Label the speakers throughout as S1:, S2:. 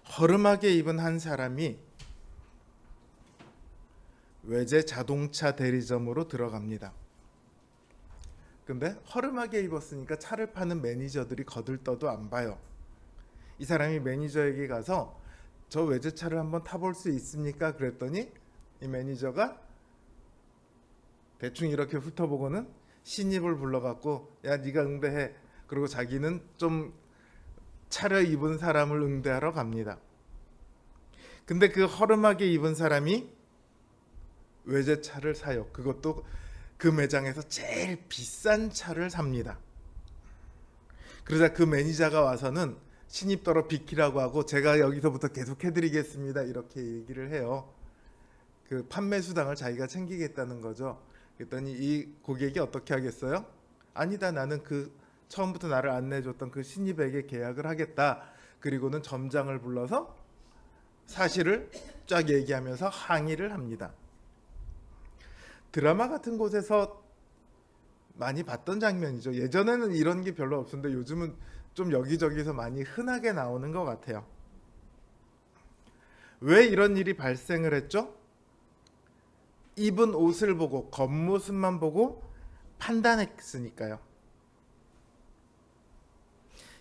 S1: 허름하게 입은 한 사람이 외제 자동차 대리점으로 들어갑니다. 근데 허름하게 입었으니까 차를 파는 매니저들이 거들떠도 안 봐요. 이 사람이 매니저에게 가서 저 외제차를 한번 타볼 수 있습니까? 그랬더니 이 매니저가 대충 이렇게 훑어보고는 신입을 불러갖고 야 네가 응대해. 그리고 자기는 좀 차려입은 사람을 응대하러 갑니다. 근데 그 허름하게 입은 사람이 외제차를 사요. 그것도 그 매장에서 제일 비싼 차를 삽니다. 그러자 그 매니저가 와서는 신입더러 비키라고 하고 제가 여기서부터 계속 해드리겠습니다 이렇게 얘기를 해요. 그 판매 수당을 자기가 챙기겠다는 거죠. 그랬더니 이 고객이 어떻게 하겠어요? 아니다, 나는 그 처음부터 나를 안내해줬던 그 신입에게 계약을 하겠다. 그리고는 점장을 불러서 사실을 쫙 얘기하면서 항의를 합니다. 드라마 같은 곳에서 많이 봤던 장면이죠. 예전에는 이런 게 별로 없었는데 요즘은 좀 여기저기서 많이 흔하게 나오는 것 같아요. 왜 이런 일이 발생을 했죠? 입은 옷을 보고 겉모습만 보고 판단했으니까요.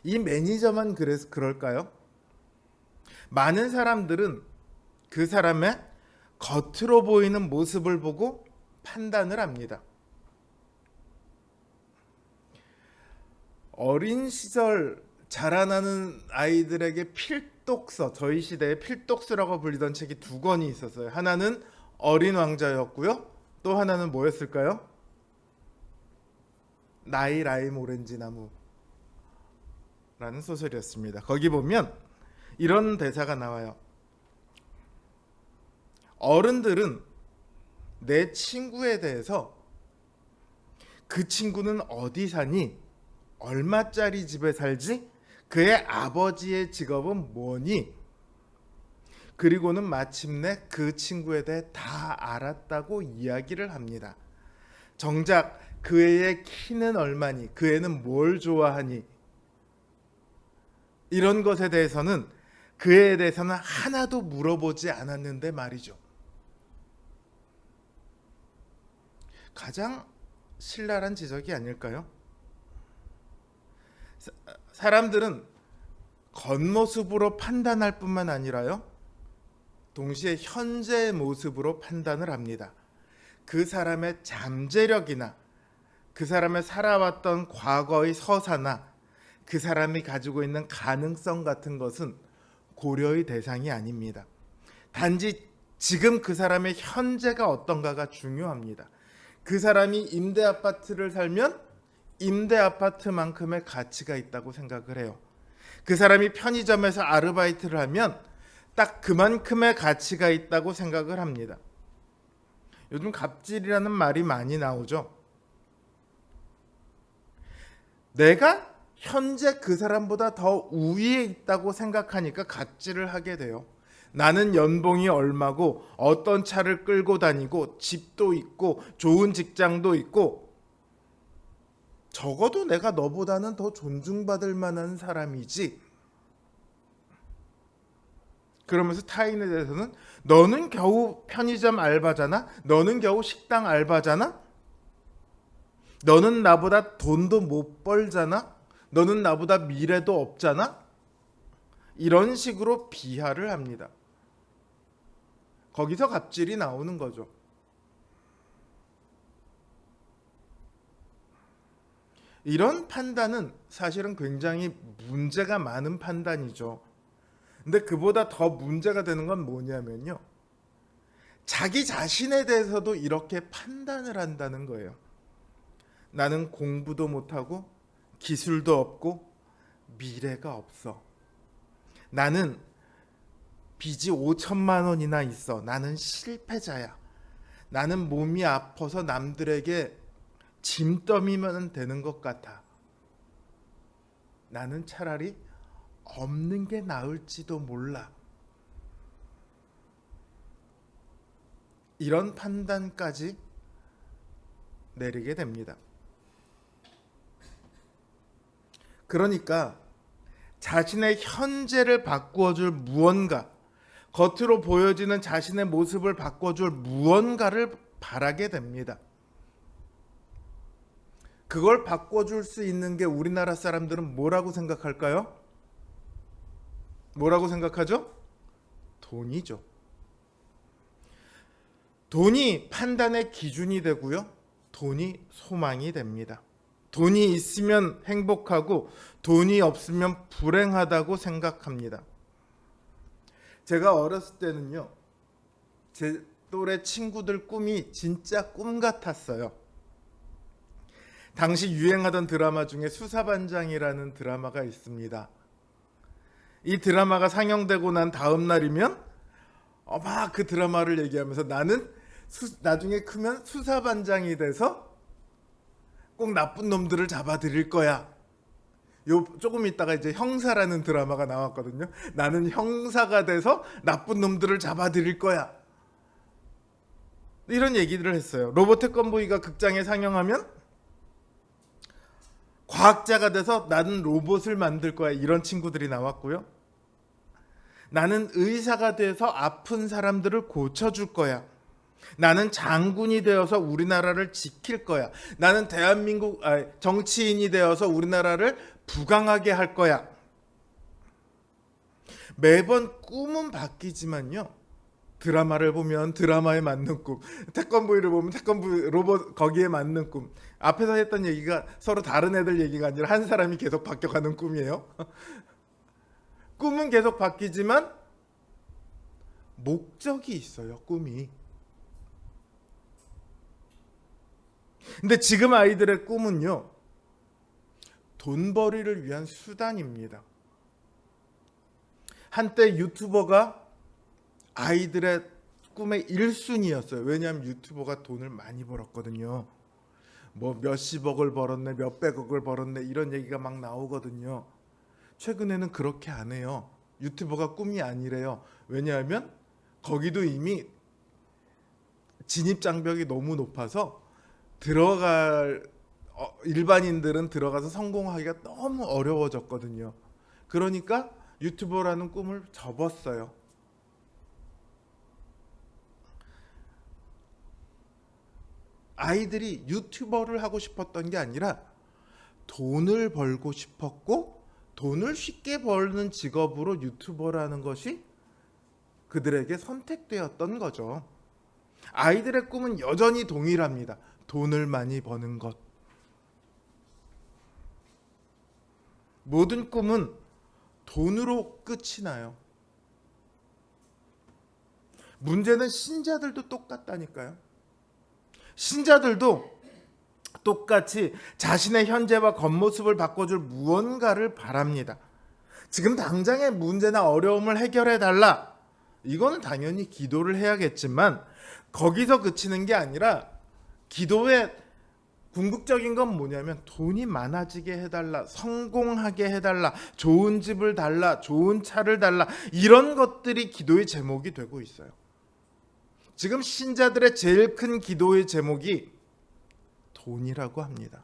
S1: 이 매니저만 그래서 그럴까요? 많은 사람들은 그 사람의 겉으로 보이는 모습을 보고 판단을 합니다. 어린 시절 자라나는 아이들에게 필독서, 저희 시대의 필독서라고 불리던 책이 두 권이 있었어요. 하나는 어린 왕자였고요. 또 하나는 뭐였을까요? 나이 라임 오렌지 나무라는 소설이었습니다. 거기 보면 이런 대사가 나와요. 어른들은 내 친구에 대해서 그 친구는 어디 사니? 얼마짜리 집에 살지? 그의 아버지의 직업은 뭐니? 그리고는 마침내 그 친구에 대해 다 알았다고 이야기를 합니다. 정작 그 애의 키는 얼마니? 그 애는 뭘 좋아하니? 이런 것에 대해서는 그 애에 대해서는 하나도 물어보지 않았는데 말이죠. 가장 신랄한 지적이 아닐까요? 사람들은 겉모습으로 판단할 뿐만 아니라요, 동시에 현재의 모습으로 판단을 합니다. 그 사람의 잠재력이나 그 사람의 살아왔던 과거의 서사나 그 사람이 가지고 있는 가능성 같은 것은 고려의 대상이 아닙니다. 단지 지금 그 사람의 현재가 어떤가가 중요합니다. 그 사람이 임대 아파트를 살면 임대 아파트만큼의 가치가 있다고 생각을 해요. 그 사람이 편의점에서 아르바이트를 하면 딱 그만큼의 가치가 있다고 생각을 합니다. 요즘 갑질이라는 말이 많이 나오죠. 내가 현재 그 사람보다 더 우위에 있다고 생각하니까 갑질을 하게 돼요. 나는 연봉이 얼마고 어떤 차를 끌고 다니고 집도 있고 좋은 직장도 있고 적어도 내가 너보다는 더 존중받을 만한 사람이지. 그러면서 타인에 대해서는 너는 겨우 편의점 알바잖아? 너는 겨우 식당 알바잖아? 너는 나보다 돈도 못 벌잖아? 너는 나보다 미래도 없잖아? 이런 식으로 비하를 합니다. 거기서 갑질이 나오는 거죠. 이런 판단은 사실은 굉장히 문제가 많은 판단이죠. 근데 그보다 더 문제가 되는 건 뭐냐면요, 자기 자신에 대해서도 이렇게 판단을 한다는 거예요. 나는 공부도 못하고 기술도 없고 미래가 없어. 나는 빚이 5천만 원이나 있어. 나는 실패자야. 나는 몸이 아파서 남들에게 짐더미면 되는 것 같아. 나는 차라리 없는 게 나을지도 몰라. 이런 판단까지 내리게 됩니다. 그러니까 자신의 현재를 바꾸어줄 무언가, 겉으로 보여지는 자신의 모습을 바꿔줄 무언가를 바라게 됩니다. 그걸 바꿔줄 수 있는 게 우리나라 사람들은 뭐라고 생각할까요? 뭐라고 생각하죠? 돈이죠. 돈이 판단의 기준이 되고요. 돈이 소망이 됩니다. 돈이 있으면 행복하고 돈이 없으면 불행하다고 생각합니다. 제가 어렸을 때는요, 제 또래 친구들 꿈이 진짜 꿈 같았어요. 당시 유행하던 드라마 중에 수사반장이라는 드라마가 있습니다. 이 드라마가 상영되고 난 다음 날이면 막 그 드라마를 얘기하면서 나는 나중에 크면 수사반장이 돼서 꼭 나쁜 놈들을 잡아들일 거야. 조금 있다가 이제 형사라는 드라마가 나왔거든요. 나는 형사가 돼서 나쁜 놈들을 잡아들일 거야. 이런 얘기들을 했어요. 로봇 태권보이가 극장에 상영하면 과학자가 돼서 나는 로봇을 만들 거야. 이런 친구들이 나왔고요. 나는 의사가 돼서 아픈 사람들을 고쳐줄 거야. 나는 장군이 되어서 우리나라를 지킬 거야. 나는 대한민국 정치인이 되어서 우리나라를 부강하게 할 거야. 매번 꿈은 바뀌지만요, 드라마를 보면 드라마에 맞는 꿈, 태권브이를 보면 태권브이 로봇 거기에 맞는 꿈. 앞에서 했던 얘기가 서로 다른 애들 얘기가 아니라 한 사람이 계속 바뀌어가는 꿈이에요. 꿈은 계속 바뀌지만 목적이 있어요, 꿈이. 근데 지금 아이들의 꿈은요, 돈벌이를 위한 수단입니다. 한때 유튜버가 아이들의 꿈의 1순위였어요. 왜냐하면 유튜버가 돈을 많이 벌었거든요. 뭐 몇십억을 벌었네, 몇백억을 벌었네, 이런 얘기가 막 나오거든요. 최근에는 그렇게 안 해요. 유튜버가 꿈이 아니래요. 왜냐하면 거기도 이미 진입 장벽이 너무 높아서 일반인들은 들어가서 성공하기가 너무 어려워졌거든요. 그러니까 유튜버라는 꿈을 접었어요. 아이들이 유튜버를 하고 싶었던 게 아니라 돈을 벌고 싶었고, 돈을 쉽게 버는 직업으로 유튜버라는 것이 그들에게 선택되었던 거죠. 아이들의 꿈은 여전히 동일합니다. 돈을 많이 버는 것. 모든 꿈은 돈으로 끝이 나요. 문제는 신자들도 똑같다니까요. 신자들도 똑같이 자신의 현재와 겉모습을 바꿔줄 무언가를 바랍니다. 지금 당장의 문제나 어려움을 해결해 달라. 이거는 당연히 기도를 해야겠지만 거기서 그치는 게 아니라, 기도의 궁극적인 건 뭐냐면 돈이 많아지게 해달라, 성공하게 해달라, 좋은 집을 달라, 좋은 차를 달라, 이런 것들이 기도의 제목이 되고 있어요. 지금 신자들의 제일 큰 기도의 제목이 돈이라고 합니다.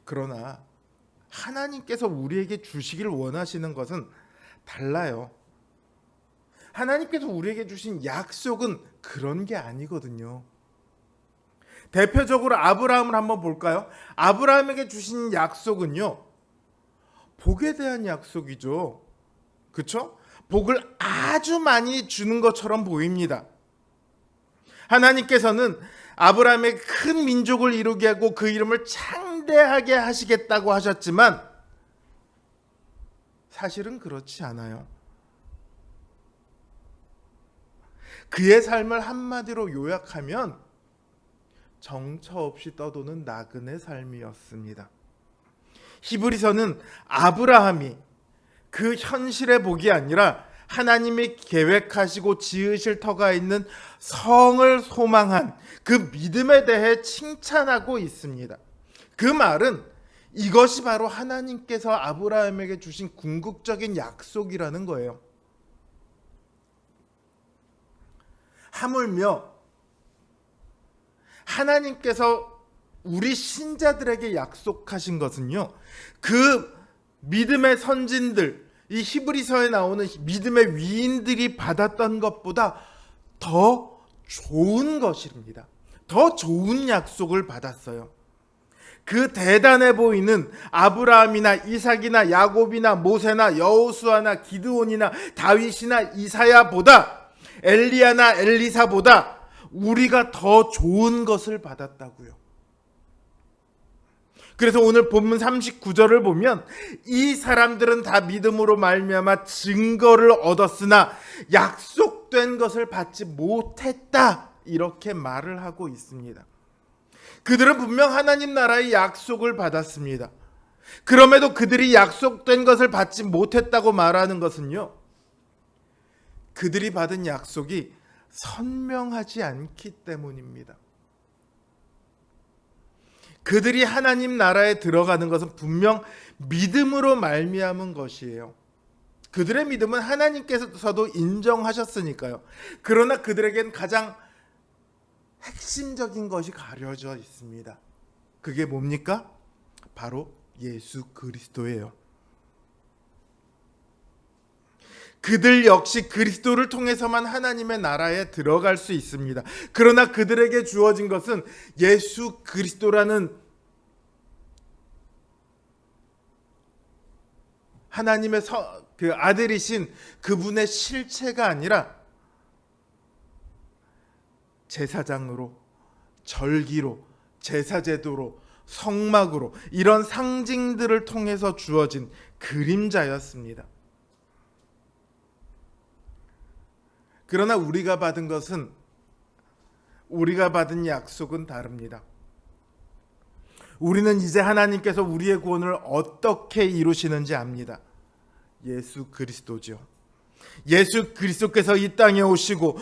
S1: 그러나 하나님께서 우리에게 주시길 원하시는 것은 달라요. 하나님께서 우리에게 주신 약속은 그런 게 아니거든요. 대표적으로 아브라함을 한번 볼까요? 아브라함에게 주신 약속은요, 복에 대한 약속이죠. 그렇죠? 복을 아주 많이 주는 것처럼 보입니다. 하나님께서는 아브라함의 큰 민족을 이루게 하고 그 이름을 창대하게 하시겠다고 하셨지만 사실은 그렇지 않아요. 그의 삶을 한마디로 요약하면 정처 없이 떠도는 나그네 삶이었습니다. 히브리서는 아브라함이 그 현실의 복이 아니라 하나님이 계획하시고 지으실 터가 있는 성을 소망한 그 믿음에 대해 칭찬하고 있습니다. 그 말은 이것이 바로 하나님께서 아브라함에게 주신 궁극적인 약속이라는 거예요. 하물며 하나님께서 우리 신자들에게 약속하신 것은요, 그 믿음의 선진들, 이 히브리서에 나오는 믿음의 위인들이 받았던 것보다 더 좋은 것입니다. 더 좋은 약속을 받았어요. 그 대단해 보이는 아브라함이나 이삭이나 야곱이나 모세나 여호수아나 기드온이나 다윗이나 이사야보다, 엘리야나 엘리사보다 우리가 더 좋은 것을 받았다고요. 그래서 오늘 본문 39절을 보면 이 사람들은 다 믿음으로 말미암아 증거를 얻었으나 약속된 것을 받지 못했다, 이렇게 말을 하고 있습니다. 그들은 분명 하나님 나라의 약속을 받았습니다. 그럼에도 그들이 약속된 것을 받지 못했다고 말하는 것은요, 그들이 받은 약속이 선명하지 않기 때문입니다. 그들이 하나님 나라에 들어가는 것은 분명 믿음으로 말미암은 것이에요. 그들의 믿음은 하나님께서도 인정하셨으니까요. 그러나 그들에겐 가장 핵심적인 것이 가려져 있습니다. 그게 뭡니까? 바로 예수 그리스도예요. 그들 역시 그리스도를 통해서만 하나님의 나라에 들어갈 수 있습니다. 그러나 그들에게 주어진 것은 예수 그리스도라는 하나님의 그 아들이신 그분의 실체가 아니라 제사장으로, 절기로, 제사제도로, 성막으로, 이런 상징들을 통해서 주어진 그림자였습니다. 그러나 우리가 받은 약속은 다릅니다. 우리는 이제 하나님께서 우리의 구원을 어떻게 이루시는지 압니다. 예수 그리스도죠. 예수 그리스도께서 이 땅에 오시고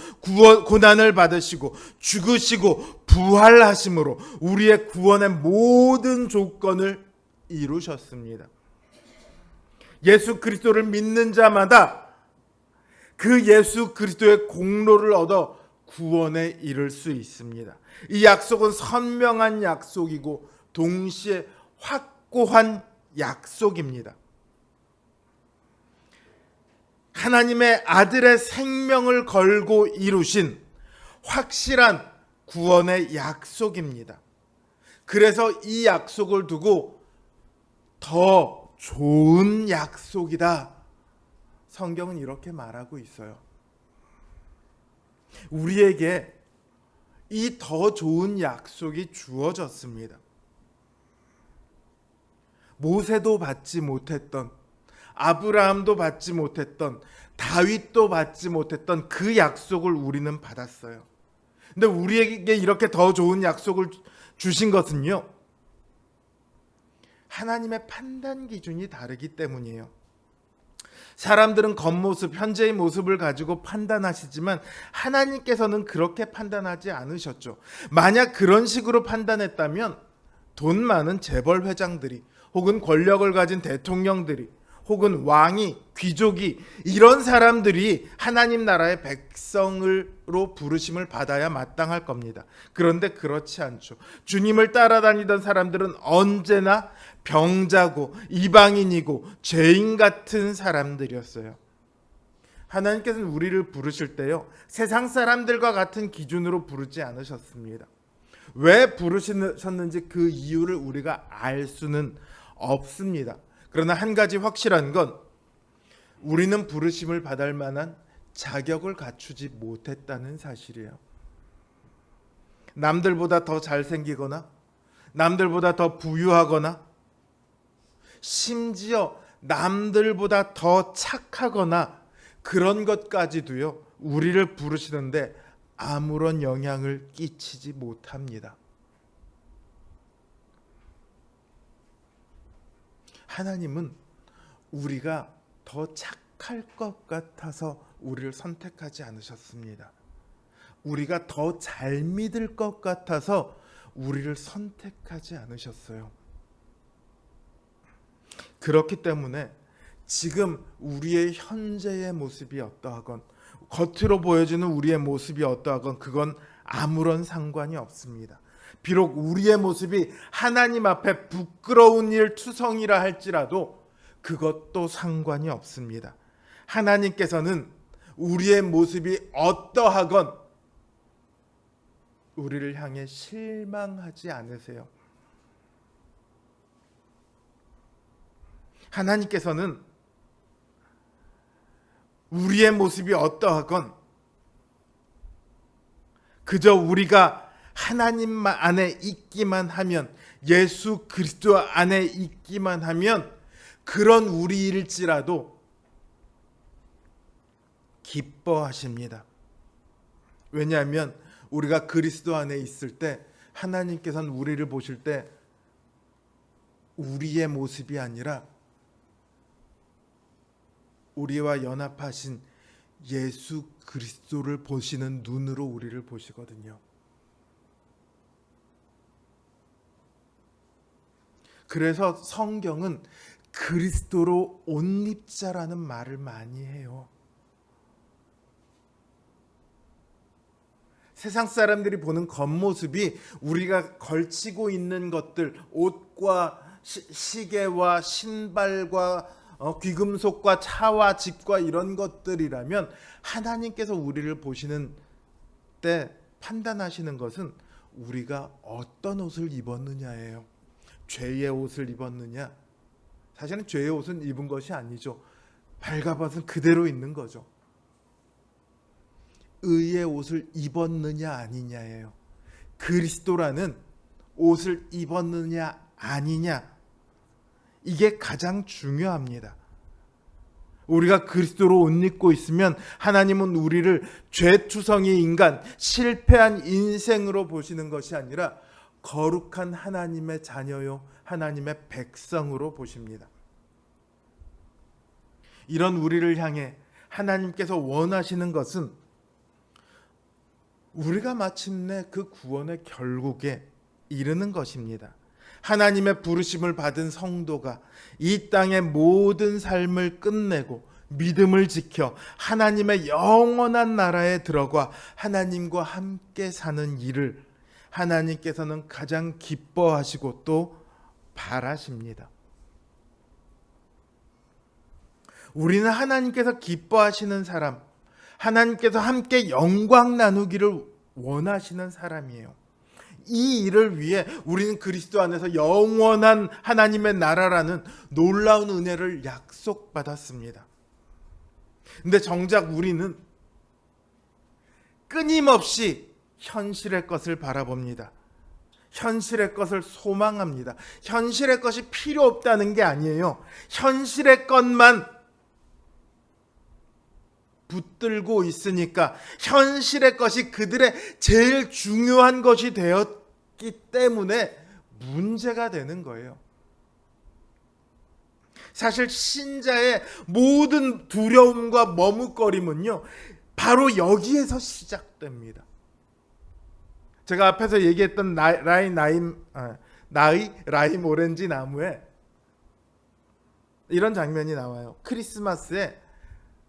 S1: 고난을 받으시고 죽으시고 부활하심으로 우리의 구원의 모든 조건을 이루셨습니다. 예수 그리스도를 믿는 자마다 그 예수 그리스도의 공로를 얻어 구원에 이를 수 있습니다. 이 약속은 선명한 약속이고 동시에 확고한 약속입니다. 하나님의 아들의 생명을 걸고 이루신 확실한 구원의 약속입니다. 그래서 이 약속을 두고 더 좋은 약속이다, 성경은 이렇게 말하고 있어요. 우리에게 이 더 좋은 약속이 주어졌습니다. 모세도 받지 못했던, 아브라함도 받지 못했던, 다윗도 받지 못했던 그 약속을 우리는 받았어요. 근데 우리에게 이렇게 더 좋은 약속을 주신 것은요, 하나님의 판단 기준이 다르기 때문이에요. 사람들은 겉모습, 현재의 모습을 가지고 판단하시지만 하나님께서는 그렇게 판단하지 않으셨죠. 만약 그런 식으로 판단했다면 돈 많은 재벌 회장들이, 혹은 권력을 가진 대통령들이, 혹은 왕이, 귀족이, 이런 사람들이 하나님 나라의 백성으로 부르심을 받아야 마땅할 겁니다. 그런데 그렇지 않죠. 주님을 따라다니던 사람들은 언제나 병자고 이방인이고 죄인 같은 사람들이었어요. 하나님께서는 우리를 부르실 때요, 세상 사람들과 같은 기준으로 부르지 않으셨습니다. 왜 부르셨는지 그 이유를 우리가 알 수는 없습니다. 그러나 한 가지 확실한 건 우리는 부르심을 받을 만한 자격을 갖추지 못했다는 사실이에요. 남들보다 더 잘생기거나 남들보다 더 부유하거나 심지어 남들보다 더 착하거나 그런 것까지도요, 우리를 부르시는데 아무런 영향을 끼치지 못합니다. 하나님은 우리가 더 착할 것 같아서 우리를 선택하지 않으셨습니다. 우리가 더 잘 믿을 것 같아서 우리를 선택하지 않으셨어요. 그렇기 때문에 지금 우리의 현재의 모습이 어떠하건, 겉으로 보여주는 우리의 모습이 어떠하건 그건 아무런 상관이 없습니다. 비록 우리의 모습이 하나님 앞에 부끄러운 일 투성이라 할지라도 그것도 상관이 없습니다. 하나님께서는 우리의 모습이 어떠하건 우리를 향해 실망하지 않으세요. 하나님께서는 우리의 모습이 어떠하건 그저 우리가 하나님 안에 있기만 하면, 예수 그리스도 안에 있기만 하면 그런 우리일지라도 기뻐하십니다. 왜냐하면 우리가 그리스도 안에 있을 때 하나님께서는 우리를 보실 때 우리의 모습이 아니라 우리와 연합하신 예수 그리스도를 보시는 눈으로 우리를 보시거든요. 그래서 성경은 그리스도로 옷 입자라는 말을 많이 해요. 세상 사람들이 보는 겉모습이 우리가 걸치고 있는 것들, 옷과 시계와 신발과 귀금속과 차와 집과 이런 것들이라면, 하나님께서 우리를 보시는 때 판단하시는 것은 우리가 어떤 옷을 입었느냐예요. 죄의 옷을 입었느냐? 사실은 죄의 옷은 입은 것이 아니죠. 발가벗은 그대로 있는 거죠. 의의 옷을 입었느냐 아니냐예요. 그리스도라는 옷을 입었느냐 아니냐, 이게 가장 중요합니다. 우리가 그리스도로 옷 입고 있으면 하나님은 우리를 죄투성이 인간, 실패한 인생으로 보시는 것이 아니라 거룩한 하나님의 자녀요, 하나님의 백성으로 보십니다. 이런 우리를 향해 하나님께서 원하시는 것은 우리가 마침내 그 구원의 결국에 이르는 것입니다. 하나님의 부르심을 받은 성도가 이 땅의 모든 삶을 끝내고 믿음을 지켜 하나님의 영원한 나라에 들어가 하나님과 함께 사는 일을 하나님께서는 가장 기뻐하시고 또 바라십니다. 우리는 하나님께서 기뻐하시는 사람, 하나님께서 함께 영광 나누기를 원하시는 사람이에요. 이 일을 위해 우리는 그리스도 안에서 영원한 하나님의 나라라는 놀라운 은혜를 약속받았습니다. 근데 정작 우리는 끊임없이 현실의 것을 바라봅니다. 현실의 것을 소망합니다. 현실의 것이 필요 없다는 게 아니에요. 현실의 것만 붙들고 있으니까 현실의 것이 그들의 제일 중요한 것이 되었기 때문에 문제가 되는 거예요. 사실 신자의 모든 두려움과 머뭇거림은요, 바로 여기에서 시작됩니다. 제가 앞에서 얘기했던 나의 라임 오렌지 나무에 이런 장면이 나와요. 크리스마스에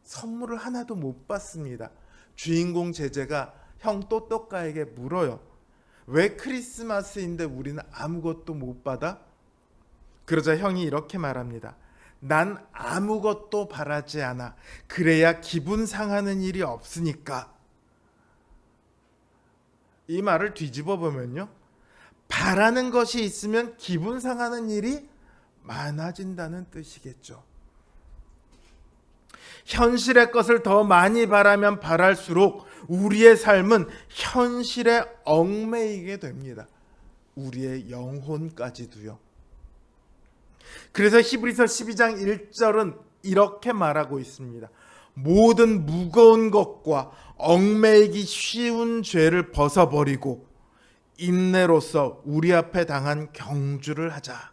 S1: 선물을 하나도 못 받습니다. 주인공 제재가 형 또또까에게 물어요. 왜 크리스마스인데 우리는 아무것도 못 받아? 그러자 형이 이렇게 말합니다. 난 아무것도 바라지 않아. 그래야 기분 상하는 일이 없으니까. 이 말을 뒤집어 보면요, 바라는 것이 있으면 기분 상하는 일이 많아진다는 뜻이겠죠. 현실의 것을 더 많이 바라면 바랄수록 우리의 삶은 현실에 얽매이게 됩니다. 우리의 영혼까지도요. 그래서 히브리서 12장 1절은 이렇게 말하고 있습니다. 모든 무거운 것과 얽매이기 쉬운 죄를 벗어버리고 인내로서 우리 앞에 당한 경주를 하자.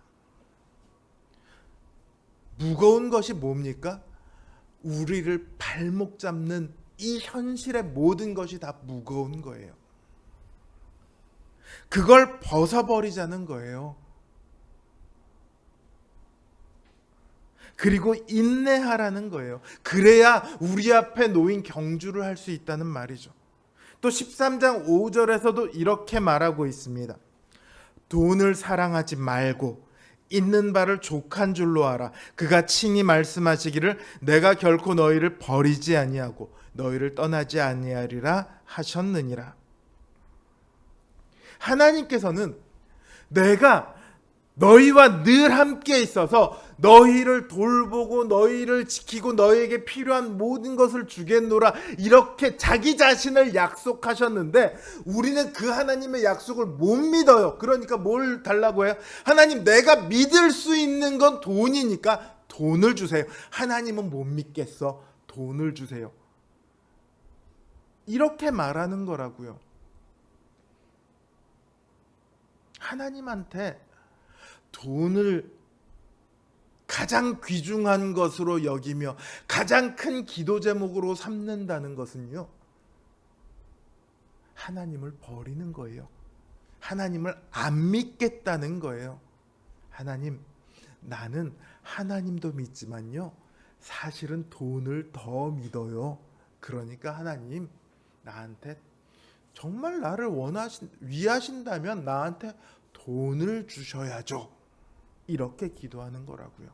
S1: 무거운 것이 뭡니까? 우리를 발목 잡는 이 현실의 모든 것이 다 무거운 거예요. 그걸 벗어버리자는 거예요. 그리고 인내하라는 거예요. 그래야 우리 앞에 놓인 경주를 할 수 있다는 말이죠. 또 13장 5절에서도 이렇게 말하고 있습니다. 돈을 사랑하지 말고 있는 바를 족한 줄로 알아. 그가 친히 말씀하시기를 내가 결코 너희를 버리지 아니하고 너희를 떠나지 아니하리라 하셨느니라. 하나님께서는 내가 너희와 늘 함께 있어서 너희를 돌보고 너희를 지키고 너희에게 필요한 모든 것을 주겠노라, 이렇게 자기 자신을 약속하셨는데 우리는 그 하나님의 약속을 못 믿어요. 그러니까 뭘 달라고 해요? 하나님, 내가 믿을 수 있는 건 돈이니까 돈을 주세요. 하나님은 못 믿겠어. 돈을 주세요. 이렇게 말하는 거라고요. 하나님한테 돈을 가장 귀중한 것으로 여기며 가장 큰 기도 제목으로 삼는다는 것은요, 하나님을 버리는 거예요. 하나님을 안 믿겠다는 거예요. 하나님, 나는 하나님도 믿지만요, 사실은 돈을 더 믿어요. 그러니까 하나님, 나한테 정말 나를 위하신다면 나한테 돈을 주셔야죠. 이렇게 기도하는 거라고요.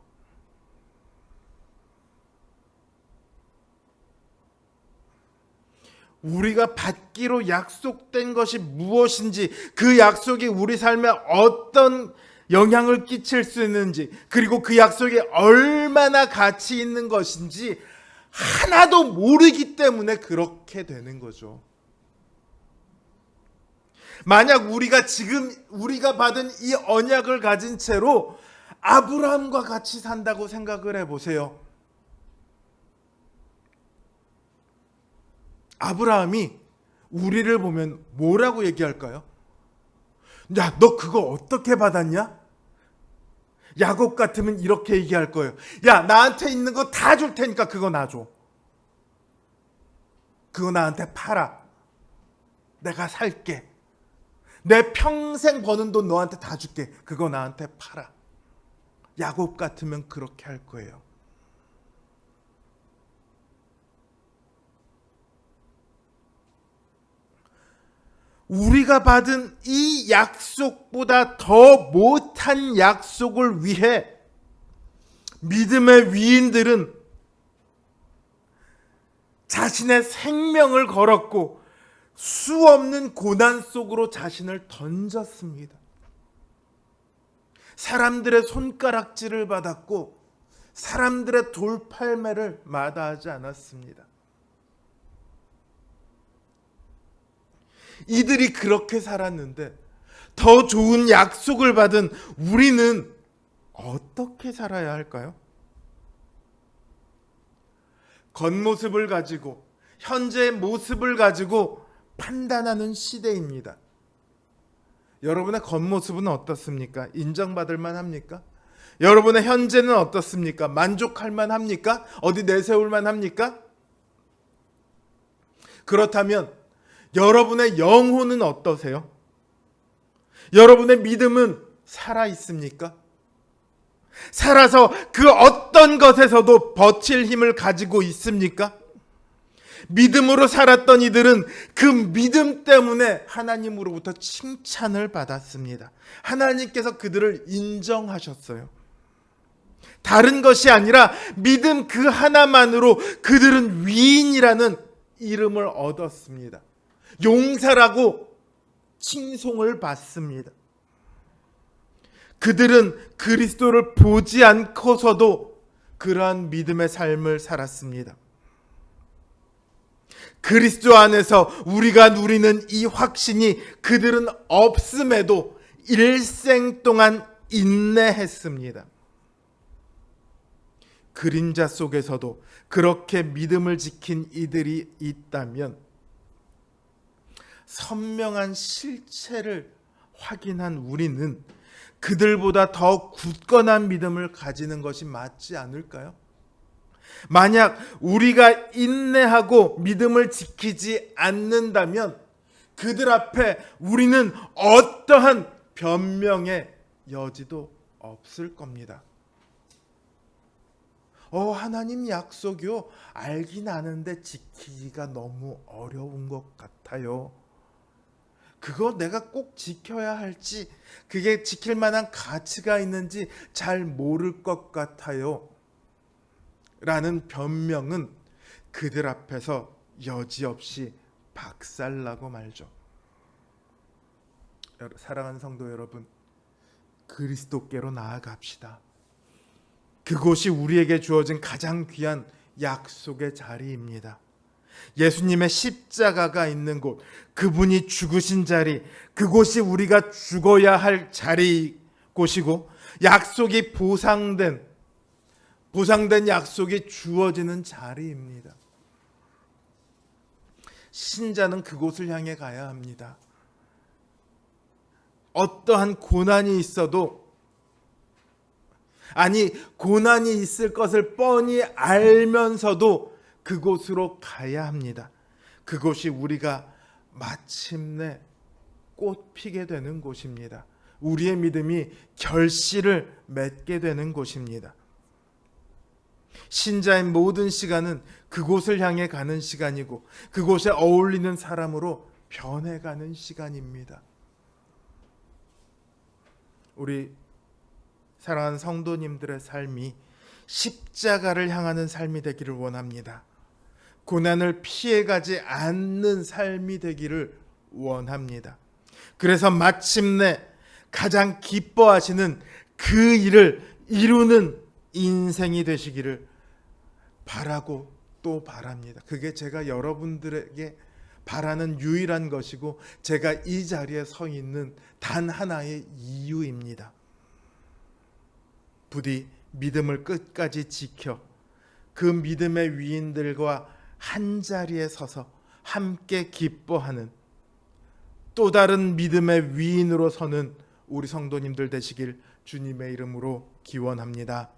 S1: 우리가 받기로 약속된 것이 무엇인지, 그 약속이 우리 삶에 어떤 영향을 끼칠 수 있는지, 그리고 그 약속이 얼마나 가치 있는 것인지 하나도 모르기 때문에 그렇게 되는 거죠. 만약 우리가 지금 우리가 받은 이 언약을 가진 채로 아브라함과 같이 산다고 생각을 해보세요. 아브라함이 우리를 보면 뭐라고 얘기할까요? 야, 너 그거 어떻게 받았냐? 야곱 같으면 이렇게 얘기할 거예요. 야, 나한테 있는 거 다 줄 테니까 그거 놔줘. 그거 나한테 팔아. 내가 살게. 내 평생 버는 돈 너한테 다 줄게. 그거 나한테 팔아. 야곱 같으면 그렇게 할 거예요. 우리가 받은 이 약속보다 더 못한 약속을 위해 믿음의 위인들은 자신의 생명을 걸었고 수없는 고난 속으로 자신을 던졌습니다. 사람들의 손가락질을 받았고 사람들의 돌팔매를 마다하지 않았습니다. 이들이 그렇게 살았는데 더 좋은 약속을 받은 우리는 어떻게 살아야 할까요? 겉모습을 가지고, 현재의 모습을 가지고 판단하는 시대입니다. 여러분의 겉모습은 어떻습니까? 인정받을 만합니까? 여러분의 현재는 어떻습니까? 만족할 만합니까? 어디 내세울 만합니까? 그렇다면 여러분의 영혼은 어떠세요? 여러분의 믿음은 살아 있습니까? 살아서 그 어떤 것에서도 버틸 힘을 가지고 있습니까? 믿음으로 살았던 이들은 그 믿음 때문에 하나님으로부터 칭찬을 받았습니다. 하나님께서 그들을 인정하셨어요. 다른 것이 아니라 믿음 그 하나만으로 그들은 위인이라는 이름을 얻었습니다. 용사라고 칭송을 받습니다. 그들은 그리스도를 보지 않고서도 그러한 믿음의 삶을 살았습니다. 그리스도 안에서 우리가 누리는 이 확신이 그들은 없음에도 일생 동안 인내했습니다. 그림자 속에서도 그렇게 믿음을 지킨 이들이 있다면 선명한 실체를 확인한 우리는 그들보다 더 굳건한 믿음을 가지는 것이 맞지 않을까요? 만약 우리가 인내하고 믿음을 지키지 않는다면 그들 앞에 우리는 어떠한 변명의 여지도 없을 겁니다. 하나님 약속이요, 알긴 아는데 지키기가 너무 어려운 것 같아요. 그거 내가 꼭 지켜야 할지, 그게 지킬 만한 가치가 있는지 잘 모를 것 같아요 라는 변명은 그들 앞에서 여지없이 박살나고 말죠. 사랑하는 성도 여러분, 그리스도께로 나아갑시다. 그곳이 우리에게 주어진 가장 귀한 약속의 자리입니다. 예수님의 십자가가 있는 곳, 그분이 죽으신 자리, 그곳이 우리가 죽어야 할 자리 곳이고, 약속이 보상된 약속이 주어지는 자리입니다. 신자는 그곳을 향해 가야 합니다. 어떠한 고난이 있어도, 아니 고난이 있을 것을 뻔히 알면서도 그곳으로 가야 합니다. 그곳이 우리가 마침내 꽃 피게 되는 곳입니다. 우리의 믿음이 결실을 맺게 되는 곳입니다. 신자의 모든 시간은 그곳을 향해 가는 시간이고, 그곳에 어울리는 사람으로 변해가는 시간입니다. 우리 사랑하는 성도님들의 삶이 십자가를 향하는 삶이 되기를 원합니다. 고난을 피해가지 않는 삶이 되기를 원합니다. 그래서 마침내 가장 기뻐하시는 그 일을 이루는 인생이 되시기를 바라고 또 바랍니다. 그게 제가 여러분들에게 바라는 유일한 것이고, 제가 이 자리에 서 있는 단 하나의 이유입니다. 부디 믿음을 끝까지 지켜 그 믿음의 위인들과 한 자리에 서서 함께 기뻐하는, 또 다른 믿음의 위인으로 서는 우리 성도님들 되시길 주님의 이름으로 기원합니다.